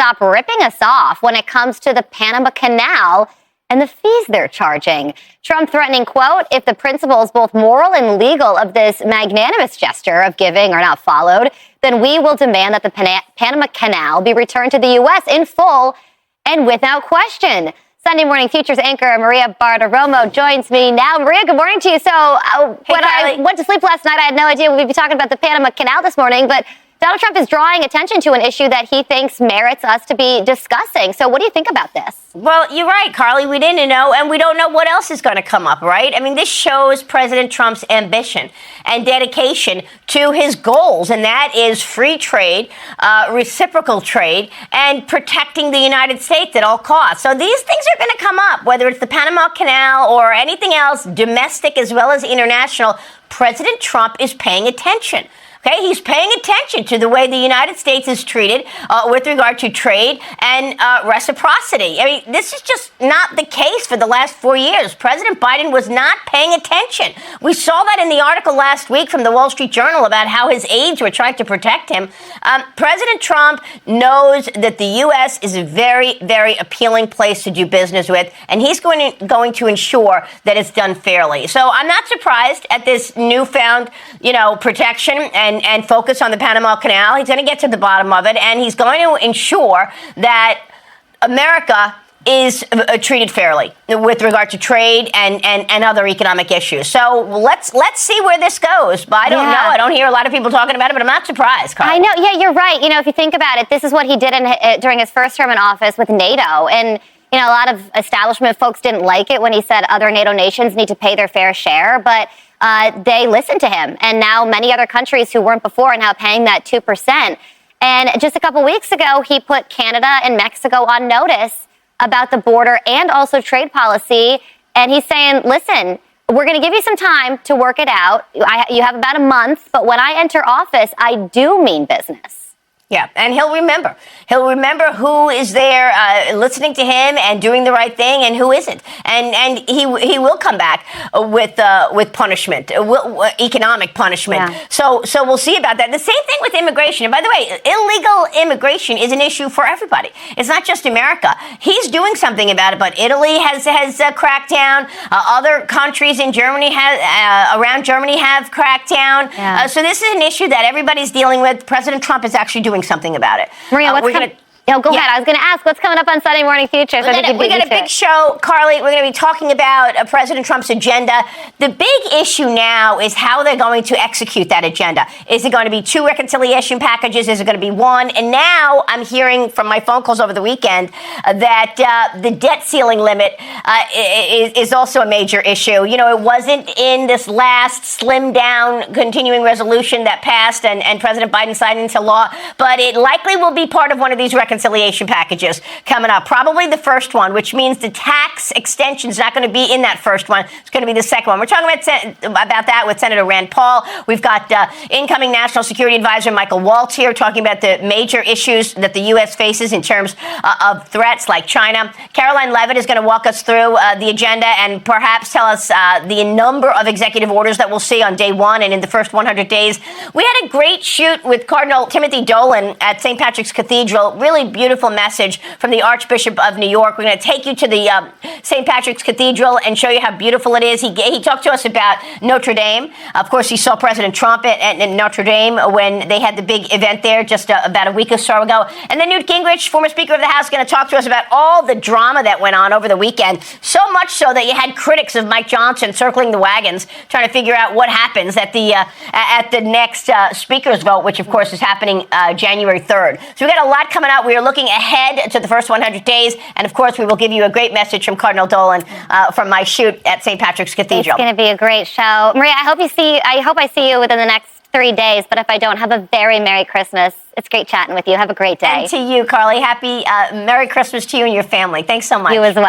stop ripping us off when it comes to the Panama Canal and the fees they're charging. Trump threatening, quote, if the principles, both moral and legal, of this magnanimous gesture of giving are not followed, then we will demand that the Panama Canal be returned to the U.S. in full and without question. Sunday Morning Futures anchor Maria Bartiromo joins me now. Maria, good morning to you. So when I went to sleep last night, I had no idea we'd be talking about the Panama Canal this morning, but Donald Trump is drawing attention to an issue that he thinks merits us to be discussing. So what do you think about this? Well, you're right, Carly. We didn't know, and we don't know what else is going to come up, right? I mean, this shows President Trump's ambition and dedication to his goals, and that is free trade, reciprocal trade, and protecting the United States at all costs. So these things are going to come up, whether it's the Panama Canal or anything else, domestic as well as international. President Trump is paying attention. Okay, he's paying attention to the way the United States is treated with regard to trade and reciprocity. I mean, this is just not the case for the last 4 years. President Biden was not paying attention. We saw that in the article last week from the Wall Street Journal about how his aides were trying to protect him. President Trump knows that the U.S. is a very, very appealing place to do business with, and he's going to ensure that it's done fairly. So I'm not surprised at this newfound, protection and focus on the Panama Canal. He's going to get to the bottom of it, and he's going to ensure that America is treated fairly with regard to trade and other economic issues. So let's see where this goes. But I don't know. I don't hear a lot of people talking about it, but I'm not surprised, Carl. I know. Yeah, you're right. If you think about it, this is what he did during his first term in office with NATO. And, a lot of establishment folks didn't like it when he said other NATO nations need to pay their fair share. But they listened to him. And now many other countries who weren't before are now paying that 2%. And just a couple weeks ago, he put Canada and Mexico on notice about the border and also trade policy. And he's saying, listen, we're going to give you some time to work it out. You have about a month. But when I enter office, I do mean business. Yeah, and he'll remember. He'll remember who is there listening to him and doing the right thing and who isn't. And he will come back with punishment, economic punishment. Yeah. So we'll see about that. The same thing with immigration. And by the way, illegal immigration is an issue for everybody. It's not just America. He's doing something about it, but Italy has cracked down. Other countries in Germany around Germany have cracked down. Yeah. So this is an issue that everybody's dealing with. President Trump is actually doing something about it. Maria, go ahead. I was going to ask, what's coming up on Sunday Morning Futures? We got a big show, Carly. We're going to be talking about President Trump's agenda. The big issue now is how they're going to execute that agenda. Is it going to be 2 reconciliation packages? Is it going to be 1? And now I'm hearing from my phone calls over the weekend that the debt ceiling limit is also a major issue. It wasn't in this last slimmed down continuing resolution that passed and President Biden signed into law, but it likely will be part of one of these reconciliation packages coming up. Probably the first one, which means the tax extension is not going to be in that first one. It's going to be the second one. We're talking about that with Senator Rand Paul. We've got incoming National Security Advisor Michael Waltz here talking about the major issues that the U.S. faces in terms of threats like China. Caroline Levitt is going to walk us through the agenda and perhaps tell us the number of executive orders that we'll see on day 1 and in the first 100 days. We had a great shoot with Cardinal Timothy Dolan at St. Patrick's Cathedral. Really beautiful message from the Archbishop of New York. We're going to take you to the St. Patrick's Cathedral and show you how beautiful it is. He talked to us about Notre Dame. Of course, he saw President Trump at Notre Dame when they had the big event there just about a week or so ago. And then Newt Gingrich, former Speaker of the House, is going to talk to us about all the drama that went on over the weekend. So much so that you had critics of Mike Johnson circling the wagons, trying to figure out what happens at the next speaker's vote, which, of course, is happening January 3rd. So we've got a lot coming out. We are looking ahead to the first 100 days. And, of course, we will give you a great message from Cardinal Dolan from my shoot at St. Patrick's Cathedral. It's going to be a great show. Maria, I hope I see you within the next 3 days. But if I don't, have a very Merry Christmas. It's great chatting with you. Have a great day. And to you, Carly. Happy Merry Christmas to you and your family. Thanks so much. You as well.